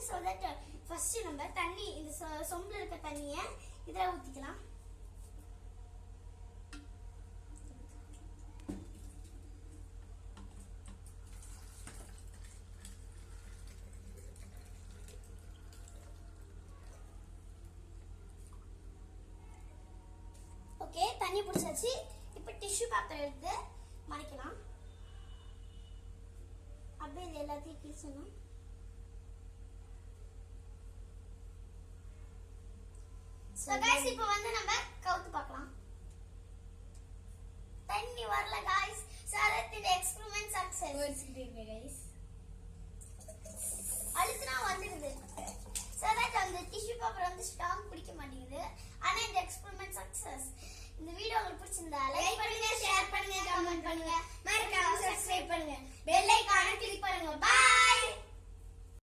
so that first நம்ம தண்ணி இந்த சொம்புல இருக்க தண்ணியை இதல ஊத்திக்கலாம். ஓகே தண்ணி புடிச்சாச்சு. இப்போ டிஷ்யூ பேப்பர் எடுத்து மடிக்கலாம். அப்படியே இது எல்லாத்தையும் கிழிச்சணும். So guys இப்போ வந்து நம்ம கவுத்து பார்க்கலாம். தண்ணி வரல guys. So the experiment success. ஓடிச்சிட்டீங்க guys. அழுத்துனா வந்துருது. So that அந்த டிஷ்யூ பேப்பர் வந்து ஸ்ட்ராங் பிடிக்க மாட்டேங்குது. ஆனா இந்த எக்ஸ்பெரிமெண்ட் சக்சஸ். இந்த வீடியோ உங்களுக்கு பிடிச்சிருந்தா லைக் பண்ணுங்க, ஷேர் பண்ணுங்க, கமெண்ட் பண்ணுங்க.